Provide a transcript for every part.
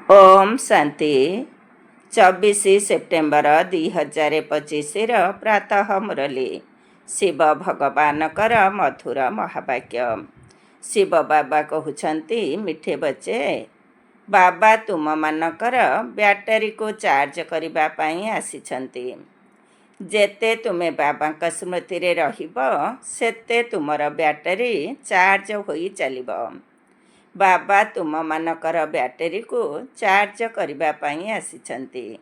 Om Shanti 24 September 2025 प्रातः मुरली शिव भगवानकर मधुर महावाक्य। शिव बाबा कहते मिठे बच्चे, बाबा तुम मानकर ब्याटेरी को चार्ज करने आसिछंती। जेते तुमे बाबा स्मृति रे रहिब सेते तुमर ब्याटेरी चार्ज होई चलिब। बाबा तुम मानकर ब्याटेरी को चार्ज करने आसिछंती।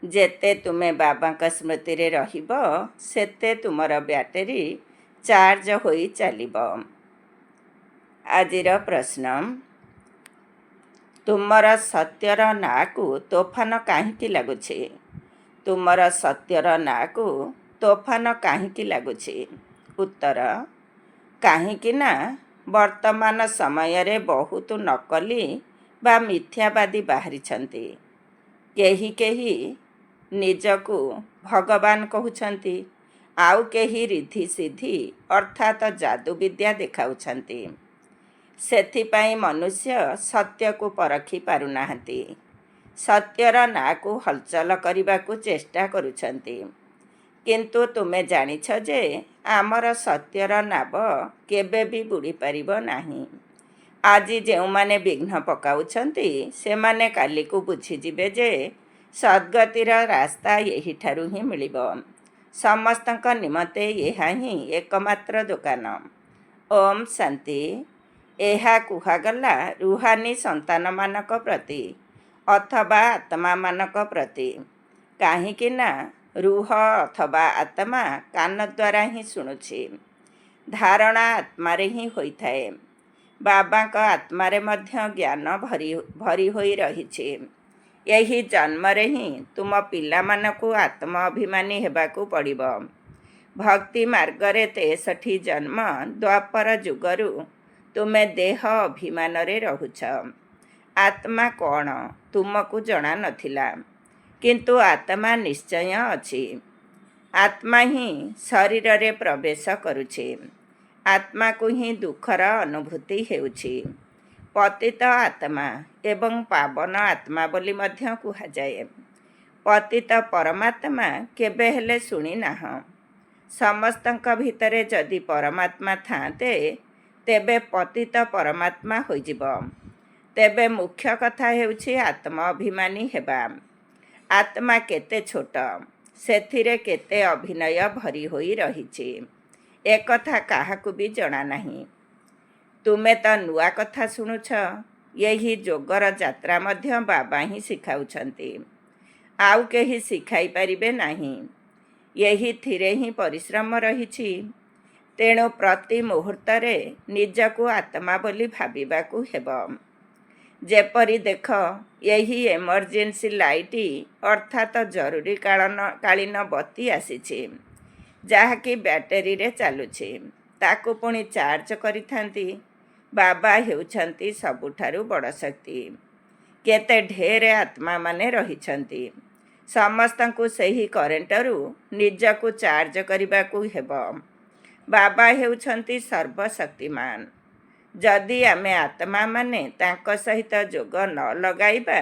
जेते तुमे बाबा स्मृति रे रहिब सेते तुमर ब्याटेरी चार्ज होई चलिब। आजिर प्रश्न, तुमर सत्यर ना को तोफान कहीं लगुछि? तुमर सत्यर ना को तोफान कहीं लगुछि? उत्तर, कहीं ना वर्तमान समय रे बहुत नकली बा मिथ्यावादी बाहरी छंती। केही केही निजकू भगवान कहउछंती, आउ केही रिद्धि सिद्धि अर्थात जादू विद्या देखाउछंती। सेथिपाई मनुष्य सत्य को परखी पारुनाहंती। सत्यर ना को हलचल करने को चेष्टा करुछंती। किंतु तुमे जानिछ जे आमर सत्यर नाव केबे भी बुड़ी पारिबो नाही। आजी जो माने विघ्न पकाउछंती से माने काली को बुझीजिबे जे सद्गतिर रास्ता यही ठारू ही मिलिबो। समस्तक निमते यह ही एकमात्र दुकान। ओम शांति। एहा कुहागला रुहानी संतान मानक प्रति अथवा आत्मा मानक प्रति। काहीकि ना रूह अथवा आत्मा कान द्वारा ही शुणुछि। धारणा आत्मारे ही होइथाए। बाबा का आत्मारे मध्य ज्ञान भरी होई रहिछि। यही जन्मरे ही तुम पिला मानकु आत्म अभिमानी हेबाकु पड़िबो। भक्ति मार्गरे 63 जन्म द्वापर जुगरु तुमे देह अभिमान रे रहुछ। आत्मा कौन तुमको जना नथिला, किंतु आत्मा निश्चय अछि। आत्मा ही शरीर रे प्रवेश करुछि। आत्मा को ही दुखर अनुभूति हेउछि। पतित आत्मा एवं पावन आत्मा बोली मध्य कुहाजाए। पतित परमात्मा केबे हेले सुनी नाह। समस्तक भितरे जदि परमात्मा थाते तेबे पतित परमात्मा होइजिबो। तेबे मुख्य कथा हेउछि आत्मा अभिमानी हेबा। आत्मा केते छोट, सेथिरे केते अभिनय भरी होई रहिछि, एक कथा काहाकु भी जଣା नाही। तुमे तो नुआ कथा शुणुछ। यही जोगर यात्रा मध्य बाबा ही सिखाउछंती। आउ केही सिखाई परिबे नाही। यही थिरे ही परिश्रम रहिछि। तेणु प्रति मुहूर्तरे निजकु आत्मा बोली भाबिबाकु हेबो। जेपरी देख, यही एमरजेंसी लाइट अर्थात जरूरी कालीन बत्ती आसीछि, जहाँकि बैटेरी रे चलुछि। ताकु पुणी चार्ज करिथांती। बाबा हेउछंती सबुठारु बड़ शक्ति। केते ढेर आत्मा माने रहिछंती। समस्तंकु सही करेंटरू निजकु चार्ज करिबाकु हेबो। बाबा हेउछंती सर्वशक्तिमान। जदि आमे आत्मा माने तांको सहित जोग न लगाइबा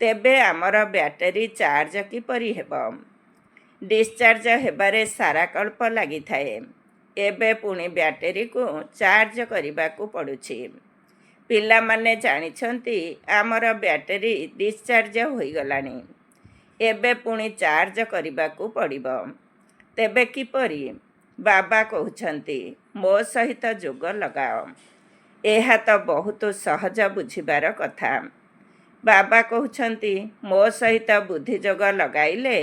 तेबे आमर बैटेरी चार्ज किपरि हेबो। डिस्चार्ज हेबारे सारा कल्प लगी थाए। एबे पुणी बैटेरी को चार्ज करिबाकु पड़ुछि। पिला माने जानिछंती आमर बैटेरी डिस्चार्ज होई गलानी। एबे पुणी चार्ज करिबाकु पड़िबो। तेबे किपरि? बाबा कहउछंती मो सहित जोग लगाओ। एहा तो बहुत सहज बुझिबार कथा। बाबा कहउछंती मो सहित बुद्धि जोग लगाइले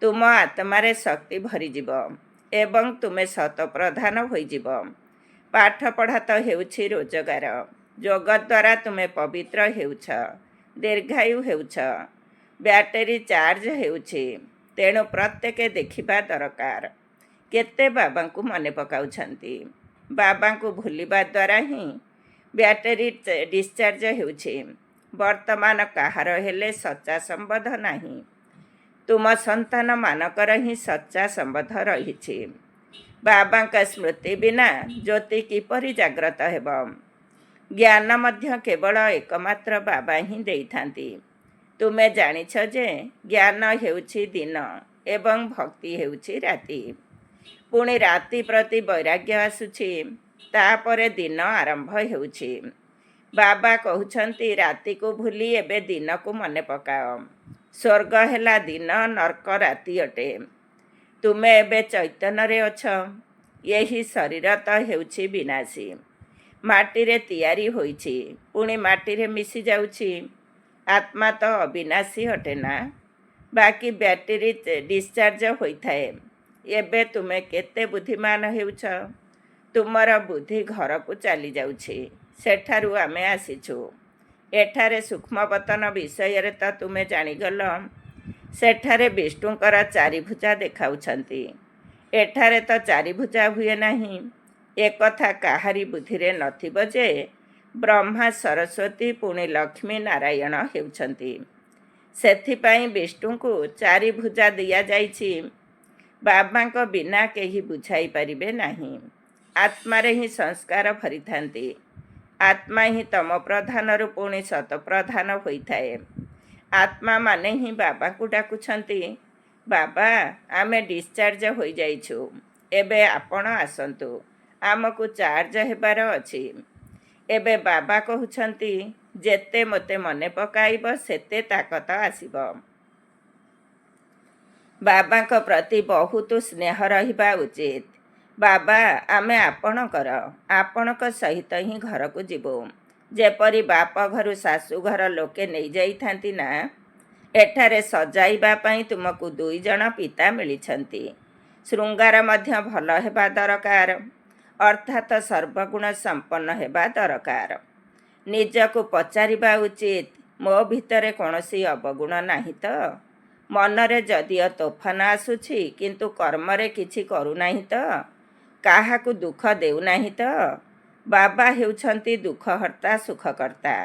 तुम आत्मारे शक्ति भरीजिब एवं तुमे सत प्रधान होइजिब। पाठ पढ़ा तो हेउछि रोजगार। जोग द्वारा तुमे पवित्र हेउछ, दीर्घायु हेउछ, बैटेरी चार्ज हेउछि। तेणु प्रत्येक देखिबा दरकार केते बाबांकु मने पकाउछंती। बाबांकु भूलिबा द्वारा ही बैटेरी डिस्चार्ज हेउछि। वर्तमान काहार हेले सच्चा संबंध नाही। तुम संतान मानकर ही सच्चा संबंध रहिछि। बाबा का स्मृति बिना ज्योति किपरि जाग्रत हेब? ଜ୍ଞାନ ମଧ୍ୟ କେବଳ ଏକମାତ୍ର ବାବା ହିଁ ଦେଇଥାନ୍ତି। ତୁମେ ଜାଣିଛ ଯେ ଜ୍ଞାନ ହେଉଛି ଦିନ ଏବଂ ଭକ୍ତି ହେଉଛି ରାତି। ପୁଣି ରାତି ପ୍ରତି ବୈରାଗ୍ୟ ଆସୁଛି, ତାପରେ ଦିନ ଆରମ୍ଭ ହେଉଛି। ବାବା କହୁଛନ୍ତି ରାତିକୁ ଭୁଲି ଏବେ ଦିନକୁ ମନେ ପକାଅ। ସ୍ୱର୍ଗ ହେଲା ଦିନ, ନର୍କ ରାତି ଅଟେ। ତୁମେ ଏବେ ଚୈତନ୍ୟରେ ଅଛ। ଏହି ଶରୀର ତ ହେଉଛି ବିନାଶୀ, ମାଟିରେ ତିଆରି ହୋଇଛି, ପୁଣି ମାଟିରେ ମିଶି ଯାଉଛି। ଆତ୍ମା ତ ଅବିନାଶୀ ଅଟେ ନା। ବାକି ବ୍ୟାଟେରୀ ଡିସଚାର୍ଜ ହୋଇଥାଏ। ଏବେ ତୁମେ କେତେ ବୁଦ୍ଧିମାନ ହେଉଛ। ତୁମର ବୁଦ୍ଧି ଘରକୁ ଚାଲିଯାଉଛି। ସେଠାରୁ ଆମେ ଆସିଛୁ। ଏଠାରେ ସୂକ୍ଷ୍ମବତନ ବିଷୟରେ ତ ତୁମେ ଜାଣିଗଲ। ସେଠାରେ ବିଷ୍ଣୁଙ୍କର ଚାରିଭୁଜା ଦେଖାଉଛନ୍ତି। ଏଠାରେ ତ ଚାରିଭୁଜା ହୁଏ ନାହିଁ। ଏକଥା କାହାରି ବୁଦ୍ଧିରେ ନଥିବ ଯେ ବ୍ରହ୍ମା, ସରସ୍ୱତୀ ପୁଣି ଲକ୍ଷ୍ମୀ ନାରାୟଣ ହେଉଛନ୍ତି। ସେଥିପାଇଁ ବିଷ୍ଣୁଙ୍କୁ ଚାରିଭୁଜା ଦିଆଯାଇଛି। ବାବାଙ୍କ ବିନା କେହି ବୁଝାଇ ପାରିବେ ନାହିଁ। ଆତ୍ମାରେ ହିଁ ସଂସ୍କାର ଭରିଥାନ୍ତି। ଆତ୍ମା ହିଁ ତମ ପ୍ରଧାନରୁ ପୁଣି ଶତପ୍ରଧାନ ହୋଇଥାଏ। ଆତ୍ମା ମାନେ ହିଁ ବାବାଙ୍କୁ ଡାକୁଛନ୍ତି, ବାବା ଆମେ ଡିସଚାର୍ଜ ହୋଇଯାଇଛୁ, ଏବେ ଆପଣ ଆସନ୍ତୁ, ଆମକୁ ଚାର୍ଜ ହେବାର ଅଛି। ଏବେ ବାବା କହୁଛନ୍ତି ଯେତେ ମୋତେ ମନେ ପକାଇବ ସେତେ ତାକତ ଆସିବ। ବାବାଙ୍କ ପ୍ରତି ବହୁତ ସ୍ନେହ ରହିବା ଉଚିତ। ବାବା ଆମେ ଆପଣଙ୍କର, ଆପଣଙ୍କ ସହିତ ହିଁ ଘରକୁ ଯିବୁ। ଯେପରି ବାପ ଘରୁ ଶାଶୁ ଘର ଲୋକେ ନେଇଯାଇଥାନ୍ତି ନା, ଏଠାରେ ସଜାଇବା ପାଇଁ ତୁମକୁ 2 ଜଣ ପିତା ମିଳିଛନ୍ତି। ଶୃଙ୍ଗାର ମଧ୍ୟ ଭଲ ହେବା ଦରକାର, ଅର୍ଥାତ୍ ସର୍ବଗୁଣ ସମ୍ପନ୍ନ ହେବା ଦରକାର। ନିଜକୁ ପଚାରିବା ଉଚିତ, ମୋ ଭିତରେ କୌଣସି ଅବଗୁଣ ନାହିଁ ତ? ମନରେ ଯଦିଓ ତୋଫାନ ଆସୁଛି, କିନ୍ତୁ କର୍ମରେ କିଛି କରୁନାହିଁ ତ? କାହାକୁ ଦୁଃଖ ଦେଉନାହିଁ ତ? ବାବା ହେଉଛନ୍ତି ଦୁଃଖହର୍ତ୍ତା, ସୁଖକର୍ତ୍ତା।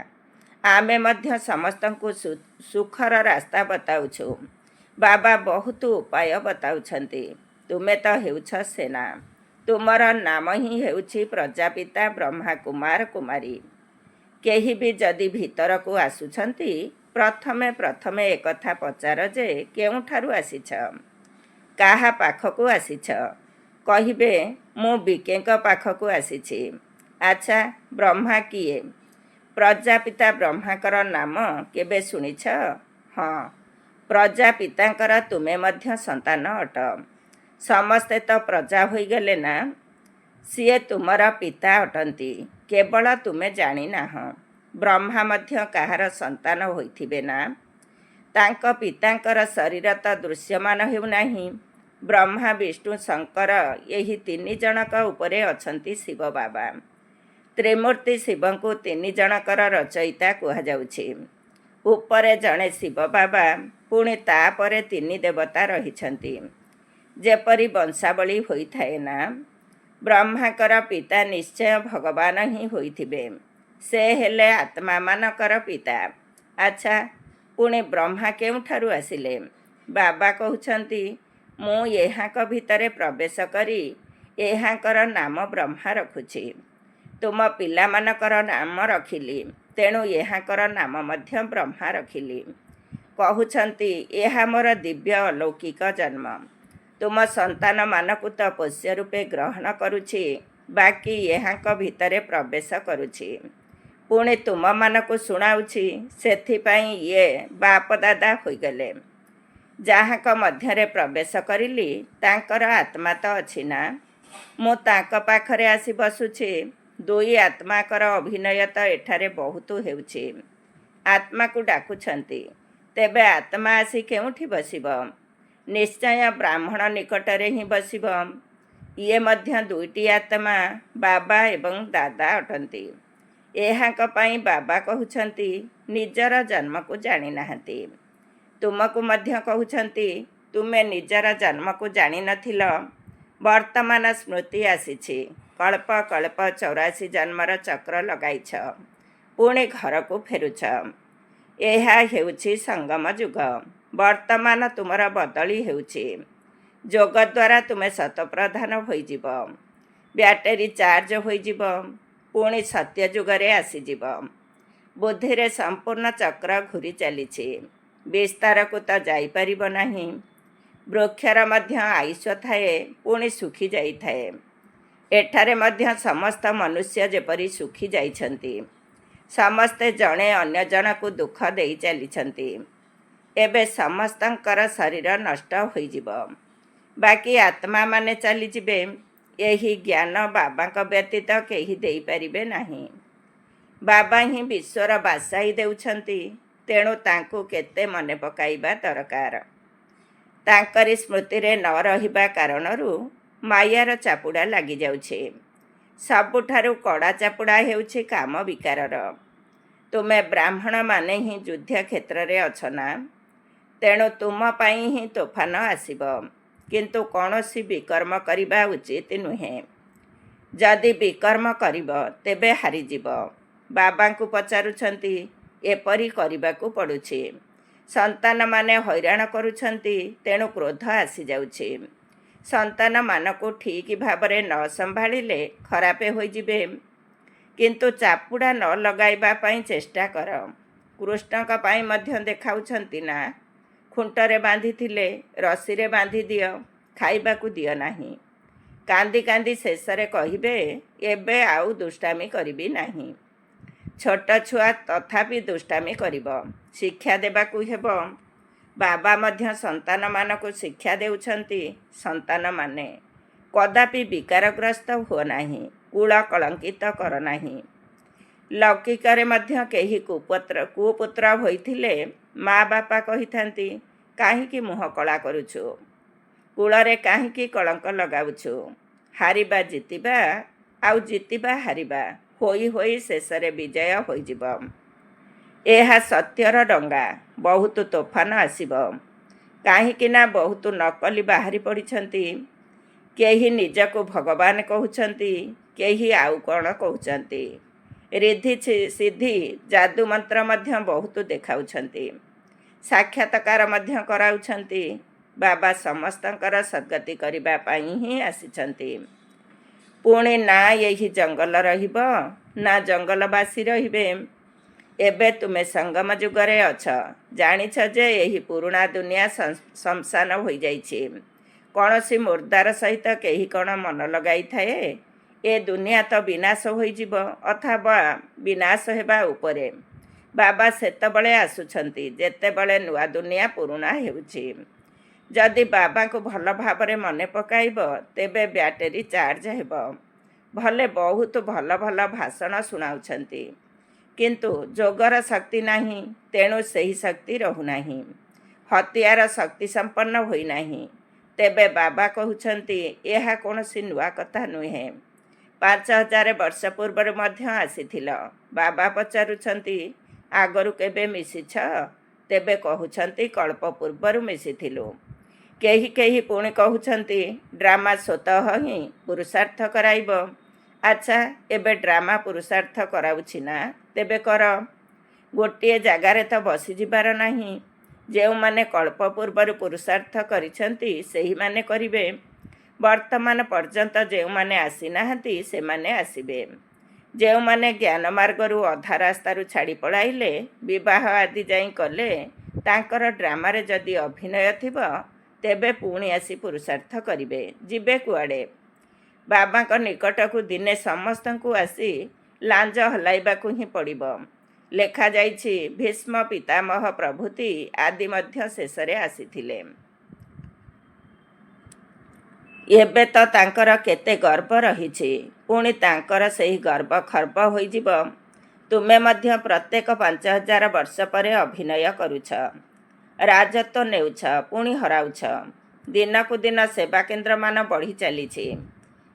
ଆମେ ମଧ୍ୟ ସମସ୍ତଙ୍କୁ ସୁଖର ରାସ୍ତା ବତାଉଛୁ। ବାବା ବହୁତ ଉପାୟ ବତାଉଛନ୍ତି। ତୁମେ ତ ହେଉଛ ସେନା। ତୁମର ନାମ ହିଁ ହେଉଛି ପ୍ରଜାପିତା ବ୍ରହ୍ମା କୁମାର କୁମାରୀ। କେହି ବି ଯଦି ଭିତରକୁ ଆସୁଛନ୍ତି, ପ୍ରଥମେ ଏକଥା ପଚାର ଯେ କେଉଁଠାରୁ ଆସିଛ, କାହା ପାଖକୁ ଆସିଛ। କହିବେ ମୁଁ ବିକେଙ୍କ ପାଖକୁ ଆସିଛି। ଆଚ୍ଛା ବ୍ରହ୍ମା କିଏ? ପ୍ରଜାପିତା ବ୍ରହ୍ମାଙ୍କର ନାମ କେବେ ଶୁଣିଛ? ହଁ, ପ୍ରଜାପିତାଙ୍କର ତୁମେ ମଧ୍ୟ ସନ୍ତାନ ଅଟ। ସମସ୍ତେ ତ ପ୍ରଜା ହୋଇଗଲେ ନା। ସିଏ ତୁମର ପିତା ଅଟନ୍ତି, କେବଳ ତୁମେ ଜାଣିନାହଁ। ବ୍ରହ୍ମା ମଧ୍ୟ କାହାର ସନ୍ତାନ ହୋଇଥିବେ ନା। ତାଙ୍କ ପିତାଙ୍କର ଶରୀର ତ ଦୃଶ୍ୟମାନ ହେଉନାହିଁ। ବ୍ରହ୍ମା, ବିଷ୍ଣୁ, ଶଙ୍କର ଏହି 3 ଜଣକ ଉପରେ ଅଛନ୍ତି ଶିବ ବାବା। ତ୍ରିମୂର୍ତ୍ତି ଶିବଙ୍କୁ 3 ଜଣଙ୍କର ରଚୟିତା କୁହାଯାଉଛି। ଉପରେ ଜଣେ ଶିବ ବାବା, ପୁଣି ତାପରେ 3 ଦେବତା ରହିଛନ୍ତି। ଯେପରି ବଂଶାବଳୀ ହୋଇଥାଏ ନା। ବ୍ରହ୍ମାଙ୍କର ପିତା ନିଶ୍ଚୟ ଭଗବାନ ହିଁ ହୋଇଥିବେ। ସେ ହେଲେ ଆତ୍ମାମାନଙ୍କର ପିତା। ଆଚ୍ଛା ପୁଣି ବ୍ରହ୍ମା କେଉଁଠାରୁ ଆସିଲେ? ବାବା କହୁଛନ୍ତି ମୁଁ ଏହାଙ୍କ ଭିତରେ ପ୍ରବେଶ କରି ଏହାଙ୍କର ନାମ ବ୍ରହ୍ମା ରଖୁଛି। ତୁମ ପିଲାମାନଙ୍କର ନାମ ରଖିଲି, ତେଣୁ ଏହାଙ୍କର ନାମ ମଧ୍ୟ ବ୍ରହ୍ମା ରଖିଲି। କହୁଛନ୍ତି ଏହା ମୋର ଦିବ୍ୟ ଅଲୌକିକ ଜନ୍ମ। ତୁମ ସନ୍ତାନମାନଙ୍କୁ ତ ପୋଷ୍ୟ ରୂପେ ଗ୍ରହଣ କରୁଛି, ବାକି ଏହାଙ୍କ ଭିତରେ ପ୍ରବେଶ କରୁଛି। ପୁଣି ତୁମମାନଙ୍କୁ ଶୁଣାଉଛି। ସେଥିପାଇଁ ଇଏ ବାପ ଦାଦା ହୋଇଗଲେ। ଯାହାଙ୍କ ମଧ୍ୟରେ ପ୍ରବେଶ କରିଲି ତାଙ୍କର ଆତ୍ମା ତ ଅଛି ନା। ମୁଁ ତାଙ୍କ ପାଖରେ ଆସି ବସୁଛି। 2 ଆତ୍ମାଙ୍କର ଅଭିନୟ ତ ଏଠାରେ ବହୁତ ହେଉଛି। ଆତ୍ମାକୁ ଡାକୁଛନ୍ତି, ତେବେ ଆତ୍ମା ଆସି କେଉଁଠି ବସିବ? ନିଶ୍ଚୟ ବ୍ରାହ୍ମଣ ନିକଟରେ ହିଁ ବସିବ। ଇଏ ମଧ୍ୟ 2ଟି ଆତ୍ମା, ବାବା ଏବଂ ଦାଦା ଅଟନ୍ତି। ଏହାଙ୍କ ପାଇଁ ବାବା କହୁଛନ୍ତି ନିଜର ଜନ୍ମକୁ ଜାଣିନାହାନ୍ତି। ତୁମକୁ ମଧ୍ୟ କହୁଛନ୍ତି ତୁମେ ନିଜର ଜନ୍ମକୁ ଜାଣିନଥିଲ। ବର୍ତ୍ତମାନ ସ୍ମୃତି ଆସିଛି। କଳ୍ପ କଳ୍ପ 84 ଜନ୍ମର ଚକ୍ର ଲଗାଇଛ, ପୁଣି ଘରକୁ ଫେରୁଛ। ଏହା ହେଉଛି ସଙ୍ଗମ ଯୁଗ। ବର୍ତ୍ତମାନ ତୁମର ବଦଳି ହେଉଛି। ଯୋଗ ଦ୍ୱାରା ତୁମେ ଶତପ୍ରଧାନ ହୋଇଯିବ। ବ୍ୟାଟେରୀ ଚାର୍ଜ ହୋଇଯିବ। ପୁଣି ସତ୍ୟ ଯୁଗରେ ଆସିଯିବ। ବୁଦ୍ଧିରେ ସମ୍ପୂର୍ଣ୍ଣ ଚକ୍ର ଘୂରି ଚାଲିଛି। ବିସ୍ତାରକୁ ତ ଯାଇପାରିବ ନାହିଁ। ବୃକ୍ଷର ମଧ୍ୟ ଆୟୁଷ ଥାଏ, ପୁଣି ଶୁଖି ଯାଇଥାଏ। ଏଠାରେ ମଧ୍ୟ ସମସ୍ତ ମନୁଷ୍ୟ ଯେପରି ଶୁଖି ଯାଇଛନ୍ତି। ସମସ୍ତେ ଜଣେ ଅନ୍ୟ ଜଣକୁ ଦୁଃଖ ଦେଇ ଚାଲିଛନ୍ତି। ଏବେ ସମସ୍ତଙ୍କର ଶରୀର ନଷ୍ଟ ହୋଇଯିବ, ବାକି ଆତ୍ମାମାନେ ଚାଲିଯିବେ। ଏହି ଜ୍ଞାନ ବାବାଙ୍କ ବ୍ୟତୀତ କେହି ଦେଇପାରିବେ ନାହିଁ। ବାବା ହିଁ ବିଶ୍ୱର ବାସାଇ ଦେଉଛନ୍ତି, ତେଣୁ ତାଙ୍କୁ କେତେ ମନେ ପକାଇବା ଦରକାର। ତାଙ୍କରି ସ୍ମୃତିରେ ନ ରହିବା କାରଣରୁ ମାୟାର ଚାପୁଡ଼ା ଲାଗିଯାଉଛି। ସବୁଠାରୁ କଡ଼ା ଚାପୁଡ଼ା ହେଉଛି କାମ ବିକାରର। ତୁମେ ବ୍ରାହ୍ମଣମାନେ ହିଁ ଯୁଦ୍ଧ କ୍ଷେତ୍ରରେ ଅଛ ନା, ତେଣୁ ତୁମ ପାଇଁ ହିଁ ତୋଫାନ ଆସିବ। କିନ୍ତୁ କୌଣସି ବିକର୍ମ କରିବା ଉଚିତ ନୁହେଁ। ଯଦି ବିକର୍ମ କରିବ ତେବେ ହାରିଯିବ। ବାବାଙ୍କୁ ପଚାରୁଛନ୍ତି, ଏପରି କରିବାକୁ ପଡ଼ୁଛି। ସନ୍ତାନମାନେ ହଇରାଣ କରୁଛନ୍ତି, ତେଣୁ କ୍ରୋଧ ଆସିଯାଉଛି। ସନ୍ତାନମାନଙ୍କୁ ଠିକ୍ ଭାବରେ ନ ସମ୍ଭାଳିଲେ ଖରାପ ହୋଇଯିବେ। କିନ୍ତୁ ଚାପୁଡ଼ା ନ ଲଗାଇବା ପାଇଁ ଚେଷ୍ଟା କର। କୃଷ୍ଣଙ୍କ ପାଇଁ ମଧ୍ୟ ଦେଖାଉଛନ୍ତି ନା, ଖୁଣ୍ଟରେ ବାନ୍ଧିଥିଲେ ରସିରେ ବାନ୍ଧି ଦିଅ, ଖାଇବାକୁ ଦିଅ ନାହିଁ। କାନ୍ଦି କାନ୍ଦି ଶେଷରେ କହିବେ, ଏବେ ଆଉ ଦୁଷ୍ଟାମି କରିବି ନାହିଁ। ଛୋଟ ଛୁଆ ତଥାପି ଦୁଷ୍ଟାମି କରିବ, ଶିକ୍ଷା ଦେବାକୁ ହେବ। ବାବା ମଧ୍ୟ ସନ୍ତାନମାନଙ୍କୁ ଶିକ୍ଷା ଦେଉଛନ୍ତି। ସନ୍ତାନମାନେ କଦାପି ବିକାରଗ୍ରସ୍ତ ହୁଅ ନାହିଁ, କୁଳ କଳଙ୍କିତ କର ନାହିଁ। ଲୌକିକରେ ମଧ୍ୟ କେହି କୁପୁତ୍ର ହୋଇଥିଲେ ମା ବାପା କହିଥାନ୍ତି, କାହିଁକି ମୁହଁ କଳା କରୁଛୁ, କୂଳରେ କାହିଁକି କଳଙ୍କ ଲଗାଉଛୁ। ହାରିବା ଜିତିବା, ଆଉ ଜିତିବା ହାରିବା ହୋଇ ହୋଇ ଶେଷରେ ବିଜୟ ହୋଇଯିବ। ଏହା ସତ୍ୟର ଡଙ୍ଗା। ବହୁତ ତୋଫାନ ଆସିବ, କାହିଁକି ନା ବହୁତ ନକଲି ବାହାରି ପଡ଼ିଛନ୍ତି। କେହି ନିଜକୁ ଭଗବାନ କହୁଛନ୍ତି, କେହି ଆଉ କ'ଣ କହୁଛନ୍ତି। ରିଦ୍ଧି ସିଦ୍ଧି ଯାଦୁ ମନ୍ତ୍ର ମଧ୍ୟ ବହୁତ ଦେଖାଉଛନ୍ତି। ସାକ୍ଷାତକାର ମଧ୍ୟ କରାଉଛନ୍ତି। ବାବା ସମସ୍ତଙ୍କର ସଦ୍ଗତି କରିବା ପାଇଁ ହିଁ ଆସିଛନ୍ତି। ପୁଣି ନା ଏହି ଜଙ୍ଗଲ ରହିବ, ନା ଜଙ୍ଗଲବାସୀ ରହିବେ। ଏବେ ତୁମେ ସଙ୍ଗମ ଯୁଗରେ ଅଛ। ଜାଣିଛ ଯେ ଏହି ପୁରୁଣା ଦୁନିଆ ଶ୍ମଶାନ ହୋଇଯାଇଛି। କୌଣସି ମୁର୍ଦ୍ଦାର ସହିତ କେହି କ'ଣ ମନ ଲଗାଇଥାଏ? ଏ ଦୁନିଆ ତ ବିନାଶ ହୋଇଯିବ, ଅଥବା ବିନାଶ ହେବା ଉପରେ। ବାବା ସେତେବେଳେ ଆସୁଛନ୍ତି ଯେତେବେଳେ ନୂଆ ଦୁନିଆ ପୁରୁଣା ହେଉଛି। ଯଦି ବାବାଙ୍କୁ ଭଲ ଭାବରେ ମନେ ପକାଇବ, ତେବେ ବ୍ୟାଟେରୀ ଚାର୍ଜ ହେବ। ଭଲେ ବହୁତ ଭଲ ଭଲ ଭାଷଣ ଶୁଣାଉଛନ୍ତି, କିନ୍ତୁ ଯୋଗର ଶକ୍ତି ନାହିଁ, ତେଣୁ ସେହି ଶକ୍ତି ରହୁନାହିଁ। ହତିଆର ଶକ୍ତି ସମ୍ପନ୍ନ ହୋଇନାହିଁ। ତେବେ ବାବା କହୁଛନ୍ତି, ଏହା କୌଣସି ନୂଆ କଥା ନୁହେଁ। 5000 ବର୍ଷ ପୂର୍ବରୁ ମଧ୍ୟ ଆସିଥିଲ। ବାବା ପଚାରୁଛନ୍ତି, ଆଗରୁ କେବେ ମିଶିଛ? ତେବେ କହୁଛନ୍ତି, କଳ୍ପ ପୂର୍ବରୁ ମିଶିଥିଲୁ। କେହି କେହି ପୁଣି କହୁଛନ୍ତି, ଡ୍ରାମା ସ୍ୱତଃ ହିଁ ପୁରୁଷାର୍ଥ କରାଇବ। ଆଚ୍ଛା, ଏବେ ଡ୍ରାମା ପୁରୁଷାର୍ଥ କରାଉଛି ନା? ତେବେ କର। ଗୋଟିଏ ଜାଗାରେ ତ ବସିଯିବାର ନାହିଁ। ଯେଉଁମାନେ କଳ୍ପ ପୂର୍ବରୁ ପୁରୁଷାର୍ଥ କରିଛନ୍ତି ସେହିମାନେ କରିବେ। ବର୍ତ୍ତମାନ ପର୍ଯ୍ୟନ୍ତ ଯେଉଁମାନେ ଆସିନାହାନ୍ତି ସେମାନେ ଆସିବେ। ଯେଉଁମାନେ ଜ୍ଞାନ ମାର୍ଗରୁ ଅଧା ରାସ୍ତାରୁ ଛାଡ଼ି ପଳାଇଲେ, ବିବାହ ଆଦି ଯାଇ କଲେ, ତାଙ୍କର ଡ୍ରାମାରେ ଯଦି ଅଭିନୟ ଥିବ, ତେବେ ପୁଣି ଆସି ପୁରୁଷାର୍ଥ କରିବେ। ଯିବେ କୁଆଡ଼େ? ବାବାଙ୍କ ନିକଟକୁ ଦିନେ ସମସ୍ତଙ୍କୁ ଆସି ଲାଞ୍ଜ ହଲାଇବାକୁ ହିଁ ପଡ଼ିବ। ଲେଖାଯାଇଛି, ଭୀଷ୍ମ ପିତାମହ ପ୍ରଭୃତି ଆଦି ମଧ୍ୟ ଶେଷରେ ଆସିଥିଲେ। ଏବେ ତ ତାଙ୍କର କେତେ ଗର୍ବ ରହିଛି, ପୁଣି ତାଙ୍କର ସେହି ଗର୍ବ ଖର୍ବ ହୋଇଯିବ। ତୁମେ ମଧ୍ୟ ପ୍ରତ୍ୟେକ 5000 ବର୍ଷ ପରେ ଅଭିନୟ କରୁଛ। ରାଜତ୍ୱ ନେଉଛ, ପୁଣି ହରାଉଛ। ଦିନକୁ ଦିନ ସେବା କେନ୍ଦ୍ରମାନ ବଢ଼ି ଚାଲିଛି।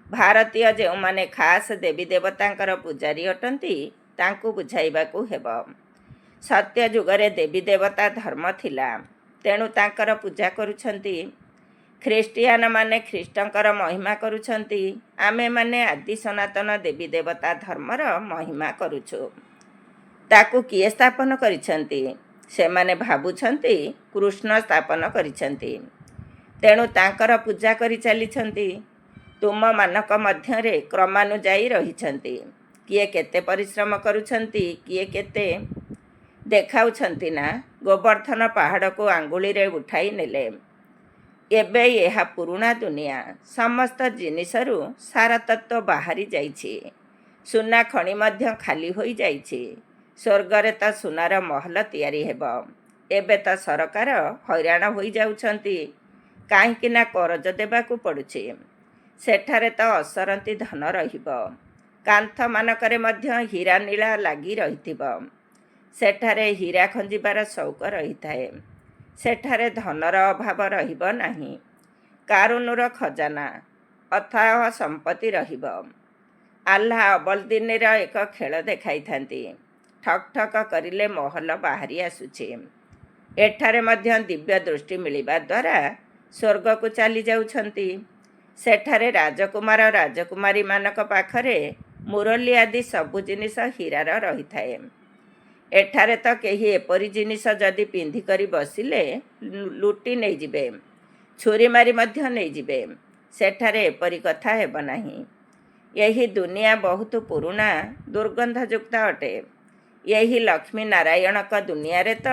ଭାରତୀୟ ଯେଉଁମାନେ ଖାସ୍ ଦେବୀ ଦେବତାଙ୍କର ପୂଜାରୀ ଅଟନ୍ତି, ତାଙ୍କୁ ବୁଝାଇବାକୁ ହେବ। ସତ୍ୟ ଯୁଗରେ ଦେବୀ ଦେବତା ଧର୍ମ ଥିଲା, ତେଣୁ ତାଙ୍କର ପୂଜା କରୁଛନ୍ତି। ଖ୍ରୀଷ୍ଟିଆନମାନେ ଖ୍ରୀଷ୍ଟଙ୍କର ମହିମା କରୁଛନ୍ତି। ଆମେମାନେ ଆଦି ସନାତନ ଦେବୀ ଦେବତା ଧର୍ମର ମହିମା କରୁଛୁ। ତାକୁ କିଏ ସ୍ଥାପନ କରିଛନ୍ତି? ସେମାନେ ଭାବୁଛନ୍ତି କୃଷ୍ଣ ସ୍ଥାପନ କରିଛନ୍ତି, ତେଣୁ ତାଙ୍କର ପୂଜା କରି ଚାଲିଛନ୍ତି। ତୁମମାନଙ୍କ ମଧ୍ୟରେ କ୍ରମାନୁଯାୟୀ ରହିଛନ୍ତି। କିଏ କେତେ ପରିଶ୍ରମ କରୁଛନ୍ତି, କିଏ କେତେ ଦେଖାଉଛନ୍ତି ନା ଗୋବର୍ଦ୍ଧନ ପାହାଡ଼କୁ ଆଙ୍ଗୁଳିରେ ଉଠାଇ ନେଲେ। ଏବେ ଏହା ପୁରୁଣା ଦୁନିଆ। ସମସ୍ତ ଜିନିଷରୁ ସାରତତ୍ତ୍ୱ ବାହାରି ଯାଇଛି। ସୁନା ଖଣି ମଧ୍ୟ ଖାଲି ହୋଇଯାଇଛି। ସ୍ୱର୍ଗରେ ତ ସୁନାର ମହଲ ତିଆରି ହେବ। ଏବେ ତ ସରକାର ହଇରାଣ ହୋଇଯାଉଛନ୍ତି, କାହିଁକି ନା କରଜ ଦେବାକୁ ପଡ଼ୁଛି। ସେଠାରେ ତ ଅସରନ୍ତି ଧନ ରହିବ। କାନ୍ଥମାନଙ୍କରେ ମଧ୍ୟ ହୀରା ନୀଳା ଲାଗି ରହିଥିବ। ସେଠାରେ ହୀରା ଖଞ୍ଜିବାର ସଉକ ରହିଥାଏ। ସେଠାରେ ଧନର ଅଭାବ ରହିବ ନାହିଁ। କାରୁନର ଖଜାନା, ଅଥାହ ସମ୍ପତ୍ତି ରହିବ। ଆଲ୍ଲାହ ଅବଲଦିନର ଏକ ଖେଳ ଦେଖାଇଥାନ୍ତି। ଠକ୍ ଠକ୍ କରିଲେ ମହଲ ବାହାରି ଆସୁଛି। ଏଠାରେ ମଧ୍ୟ ଦିବ୍ୟ ଦୃଷ୍ଟି ମିଳିବା ଦ୍ୱାରା ସ୍ୱର୍ଗକୁ ଚାଲି ଯାଉଛନ୍ତି। ସେଠାରେ ରାଜକୁମାର ରାଜକୁମାରୀମାନଙ୍କ ପାଖରେ ମୁରଲି ଆଦି ସବୁ ଜିନିଷ ହୀରାର ରହିଥାଏ। ଏଠାରେ ତ କେହି ଏପରି ଜିନିଷ ଯଦି ପିନ୍ଧିକରି ବସିଲେ ଲୁଟି ନେଇଯିବେ, ଛୁରୀ ମାରି ମଧ୍ୟ ନେଇଯିବେ। ସେଠାରେ ଏପରି କଥା ହେବ ନାହିଁ। ଏହି ଦୁନିଆ ବହୁତ ପୁରୁଣା, ଦୁର୍ଗନ୍ଧଯୁକ୍ତ ଅଟେ। ଏହି ଲକ୍ଷ୍ମୀ ନାରାୟଣଙ୍କ ଦୁନିଆରେ ତ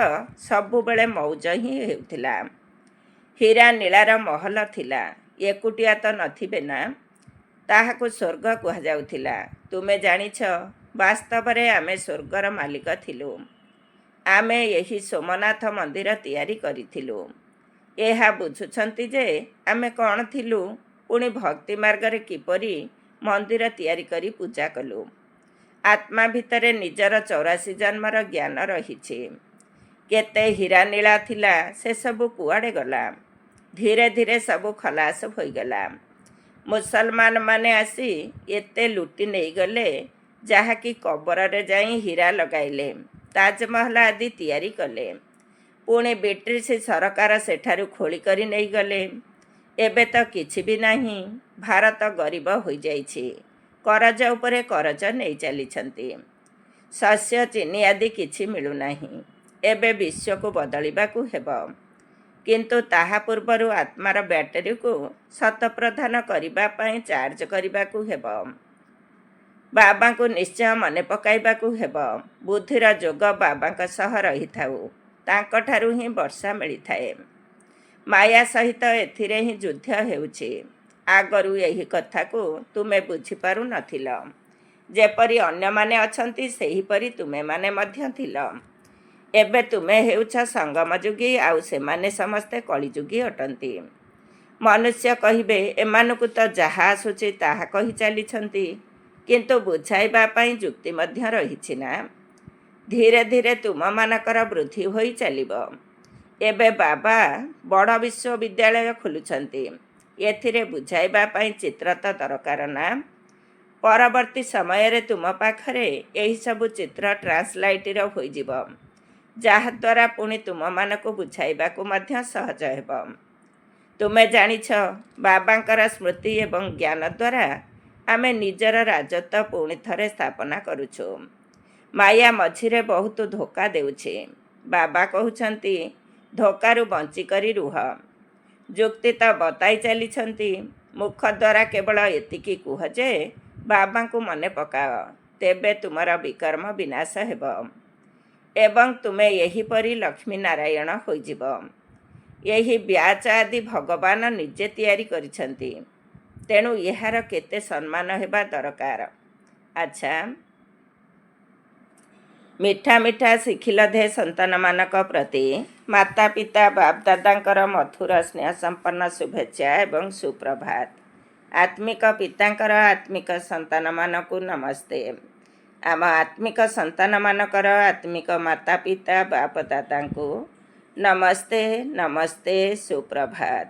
ସବୁବେଳେ ମଉଜ ହିଁ ହେଉଥିଲା। ହୀରା ନୀଳାର ମହଲ ଥିଲା। ଏକୁଟିଆ ତ ନଥିବେ ନା। ତାହାକୁ ସ୍ୱର୍ଗ କୁହାଯାଉଥିଲା। ତୁମେ ଜାଣିଛ, ବାସ୍ତବରେ ଆମେ ସ୍ୱର୍ଗର ମାଲିକ ଥିଲୁ। ଆମେ ଏହି ସୋମନାଥ ମନ୍ଦିର ତିଆରି କରିଥିଲୁ। ଏହା ବୁଝୁଛନ୍ତି ଯେ ଆମେ କ'ଣ ଥିଲୁ, ପୁଣି ଭକ୍ତି ମାର୍ଗରେ କିପରି ମନ୍ଦିର ତିଆରି କରି ପୂଜା କଲୁ। ଆତ୍ମା ଭିତରେ ନିଜର 84 ଜନ୍ମର ଜ୍ଞାନ ରହିଛି। କେତେ ହୀରା ନୀଳା ଥିଲା, ସେସବୁ କୁଆଡ଼େ ଗଲା? ଧୀରେ ଧୀରେ ସବୁ ଖଲାସ ହୋଇଗଲା। ମୁସଲମାନମାନେ ଆସି ଏତେ ଲୁଟି ନେଇଗଲେ, ଯାହାକି କବରରେ ଯାଇ ହୀରା ଲଗାଇଲେ, ତାଜମହଲ ଆଦି ତିଆରି କଲେ। ପୁଣି ବ୍ରିଟିଶ ସରକାର ସେଠାରୁ ଖୋଳି କରି ନେଇଗଲେ। ଏବେ ତ କିଛି ବି ନାହିଁ। ଭାରତ ଗରିବ ହୋଇଯାଇଛି। କରଜ ଉପରେ କରଜ ନେଇ ଚାଲିଛନ୍ତି। ଶସ୍ୟ ଚିନି ଆଦି କିଛି ମିଳୁନାହିଁ। ଏବେ ବିଶ୍ୱକୁ ବଦଳିବାକୁ ହେବ। କିନ୍ତୁ ତାହା ପୂର୍ବରୁ ଆତ୍ମାର ବ୍ୟାଟେରୀକୁ ଶତପ୍ରଧାନ କରିବା ପାଇଁ ଚାର୍ଜ କରିବାକୁ ହେବ। ବାବାଙ୍କୁ ନିଶ୍ଚୟ ମନେ ପକାଇବାକୁ ହେବ। ବୁଦ୍ଧିର ଯୋଗ ବାବାଙ୍କ ସହ ରହିଥାଉ। ତାଙ୍କଠାରୁ ହିଁ ବର୍ଷା ମିଳିଥାଏ। ମାୟା ସହିତ ଏଥିରେ ହିଁ ଯୁଦ୍ଧ ହେଉଛି। ଆଗରୁ ଏହି କଥାକୁ ତୁମେ ବୁଝିପାରୁ ନଥିଲ। ଯେପରି ଅନ୍ୟମାନେ ଅଛନ୍ତି, ସେହିପରି ତୁମେମାନେ ମଧ୍ୟ ଥିଲ। ଏବେ ତୁମେ ହେଉଛ ସଙ୍ଗମଯୁଗୀ, ଆଉ ସେମାନେ ସମସ୍ତେ କଳିଯୁଗୀ ଅଟନ୍ତି। ମନୁଷ୍ୟ କହିବେ, ଏମାନଙ୍କୁ ତ ଯାହା ଆସୁଛି ତାହା କହି ଚାଲିଛନ୍ତି, କିନ୍ତୁ ବୁଝାଇବା ପାଇଁ ଯୁକ୍ତି ମଧ୍ୟ ରହିଛି ନା। ଧୀରେ ଧୀରେ ତୁମମାନଙ୍କର ବୃଦ୍ଧି ହୋଇ ଚାଲିବ। ଏବେ ବାବା ବଡ଼ ବିଶ୍ୱବିଦ୍ୟାଳୟ ଖୋଲୁଛନ୍ତି। ଏଥିରେ ବୁଝାଇବା ପାଇଁ ଚିତ୍ର ତ ଦରକାର ନା। ପରବର୍ତ୍ତୀ ସମୟରେ ତୁମ ପାଖରେ ଏହିସବୁ ଚିତ୍ର ଟ୍ରାନ୍ସଲାଇଟର ହୋଇଯିବ, ଯାହାଦ୍ୱାରା ପୁଣି ତୁମମାନଙ୍କୁ ବୁଝାଇବାକୁ ମଧ୍ୟ ସହଜ ହେବ। ତୁମେ ଜାଣିଛ, ବାବାଙ୍କର ସ୍ମୃତି ଏବଂ ଜ୍ଞାନ ଦ୍ୱାରା ଆମେ ନିଜର ରାଜତ୍ୱ ପୁଣି ଥରେ ସ୍ଥାପନା କରୁଛୁ। ମାୟା ମଝିରେ ବହୁତ ଧୋକା ଦେଉଛି। ବାବା କହୁଛନ୍ତି, ଧୋକାରୁ ବଞ୍ଚିକରି ରୁହ। ଯୁକ୍ତି ତ ବତାଇ ଚାଲିଛନ୍ତି। ମୁଖ ଦ୍ୱାରା କେବଳ ଏତିକି କୁହ ଯେ ବାବାଙ୍କୁ ମନେ ପକାଅ, ତେବେ ତୁମର ବିକର୍ମ ବିନାଶ ହେବ ଏବଂ ତୁମେ ଏହିପରି ଲକ୍ଷ୍ମୀ ନାରାୟଣ ହୋଇଯିବ। ଏହି ବ୍ୟାଚ୍ ଆଦି ଭଗବାନ ନିଜେ ତିଆରି କରିଛନ୍ତି। ତେଣୁ ଏହାର କେତେ ସମ୍ମାନ ହେବା ଦରକାର। ଆଚ୍ଛା, ମିଠା ମିଠା ଶିଖିଲଧେ ସନ୍ତାନମାନଙ୍କ ପ୍ରତି ମାତା ପିତା ବାପଦାଦାଙ୍କର ମଧୁର ସ୍ନେହ ସମ୍ପନ୍ନ ଶୁଭେଚ୍ଛା ଏବଂ ସୁପ୍ରଭାତ। ଆତ୍ମିକ ପିତାଙ୍କର ଆତ୍ମିକ ସନ୍ତାନମାନଙ୍କୁ ନମସ୍ତେ। ଆମ ଆତ୍ମିକ ସନ୍ତାନମାନଙ୍କର ଆତ୍ମିକ ମାତା ପିତା ବାପଦାଦାଙ୍କୁ ନମସ୍ତେ ନମସ୍ତେ, ସୁପ୍ରଭାତ।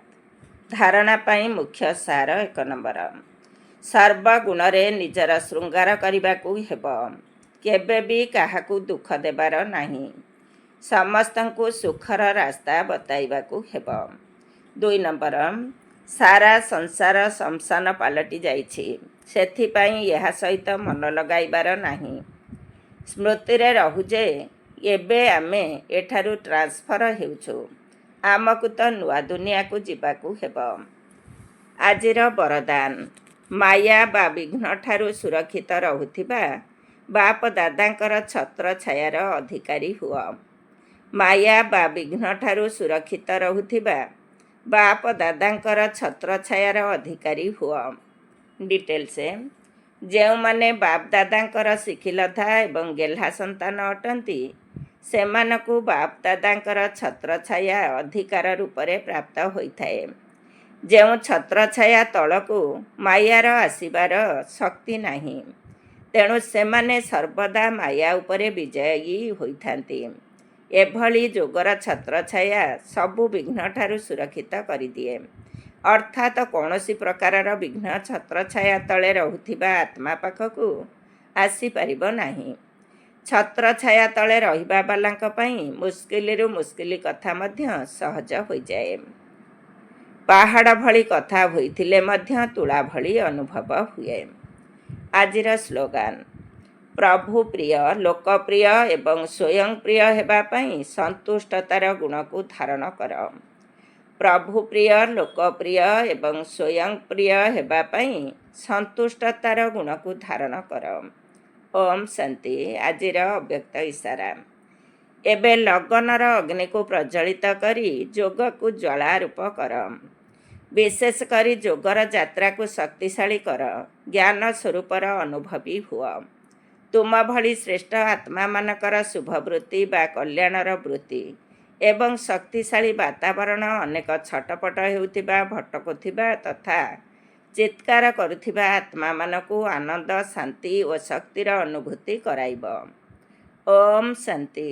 ଧାରଣା ପାଇଁ ମୁଖ୍ୟ ସାର 1 ନମ୍ବର। ସର୍ବଗୁଣରେ ନିଜର ଶୃଙ୍ଗାର କରିବାକୁ ହେବ। କେବେ ବି କାହାକୁ ଦୁଃଖ ଦେବାର ନାହିଁ। ସମସ୍ତଙ୍କୁ ସୁଖର ରାସ୍ତା ବତାଇବାକୁ ହେବ। 2 ନମ୍ବର। ସାରା ସଂସାର ଶ୍ମଶାନ ପାଲଟି ଯାଇଛି। ସେଥିପାଇଁ ଏହା ସହିତ ମନ ଲଗାଇବାର ନାହିଁ। ସ୍ମୃତିରେ ରହୁ ଯେ ଏବେ ଆମେ ଏଠାରୁ ଟ୍ରାନ୍ସଫର ହେଉଛୁ। ଆମକୁ ତ ନୂଆ ଦୁନିଆକୁ ଯିବାକୁ ହେବ। ଆଜିର ବରଦାନ। ମାୟା ବା ବିଘ୍ନଠାରୁ ସୁରକ୍ଷିତ ରହୁଥିବା ବାପ ଦାଦାଙ୍କର ଛତ୍ର ଛାୟାର ଅଧିକାରୀ ହୁଅ। ମାୟା ବା ବିଘ୍ନଠାରୁ ସୁରକ୍ଷିତ ରହୁଥିବା ବାପ ଦାଦାଙ୍କର ଛତ୍ର ଛାୟାର ଅଧିକାରୀ ହୁଅ। ଡିଟେଲ୍ସ: ଯେଉଁମାନେ ବାପ ଦାଦାଙ୍କର ଶିଖିଲଥା ଏବଂ ଗେହ୍ଲା ସନ୍ତାନ ଅଟନ୍ତି, ସେମାନଙ୍କୁ ବାପ ଦାଦାଙ୍କର ଛତ୍ରଛାୟା ଅଧିକାର ରୂପରେ ପ୍ରାପ୍ତ ହୋଇଥାଏ। ଯେଉଁ ଛତ୍ରଛାୟା ତଳକୁ ମାୟାର ଆସିବାର ଶକ୍ତି ନାହିଁ, ତେଣୁ ସେମାନେ ସର୍ବଦା ମାୟା ଉପରେ ବିଜୟୀ ହୋଇଥାନ୍ତି। ଏଭଳି ଯୋଗର ଛତ୍ରଛାୟା ସବୁ ବିଘ୍ନଠାରୁ ସୁରକ୍ଷିତ କରିଦିଏ, ଅର୍ଥାତ୍ କୌଣସି ପ୍ରକାରର ବିଘ୍ନ ଛତ୍ରଛାୟା ତଳେ ରହୁଥିବା ଆତ୍ମା ପାଖକୁ ଆସିପାରିବ ନାହିଁ। ଛତ୍ରଛାୟା ତଳେ ରହିବା ବାଲାଙ୍କ ପାଇଁ ମୁସ୍କିଲରୁ ମୁସ୍କିଲ କଥା ମଧ୍ୟ ସହଜ ହୋଇଯାଏ। ପାହାଡ଼ ଭଳି କଥା ହୋଇଥିଲେ ମଧ୍ୟ ତୁଳା ଭଳି ଅନୁଭବ ହୁଏ। ଆଜିର ସ୍ଲୋଗାନ: ପ୍ରଭୁ ପ୍ରିୟ, ଲୋକପ୍ରିୟ ଏବଂ ସ୍ୱୟଂ ପ୍ରିୟ ହେବା ପାଇଁ ସନ୍ତୁଷ୍ଟତାର ଗୁଣକୁ ଧାରଣ କର। ପ୍ରଭୁ ପ୍ରିୟ, ଲୋକପ୍ରିୟ ଏବଂ ସ୍ୱୟଂ ପ୍ରିୟ ହେବା ପାଇଁ ସନ୍ତୁଷ୍ଟତାର ଗୁଣକୁ ଧାରଣ କର। ଓମ୍ ଶାନ୍ତି। ଆଜିର ଅବ୍ୟକ୍ତ ଇସାରା: ଏବେ ଲଗନର ଅଗ୍ନିକୁ ପ୍ରଜ୍ୱଳିତ କରି ଯୋଗକୁ ଜ୍ୱାଳା ରୂପ କର। ବିଶେଷ କରି ଯୋଗର ଯାତ୍ରାକୁ ଶକ୍ତିଶାଳୀ କର। ଜ୍ଞାନ ସ୍ୱରୂପର ଅନୁଭବୀ ହୁଅ। ତୁମ ଭଳି ଶ୍ରେଷ୍ଠ ଆତ୍ମାମାନଙ୍କର ଶୁଭବୃତ୍ତି ବା କଲ୍ୟାଣର ବୃତ୍ତି ଏବଂ ଶକ୍ତିଶାଳୀ ବାତାବରଣ ଅନେକ ଛଟପଟ ହେଉଥିବା, ଭଟକୁଥିବା ତଥା ଚିତ୍କାର କରୁଥିବା ଆତ୍ମାମାନଙ୍କୁ ଆନନ୍ଦ, ଶାନ୍ତି ଓ ଶକ୍ତିର ଅନୁଭୂତି କରାଇବ। ଓମ୍ ଶାନ୍ତି।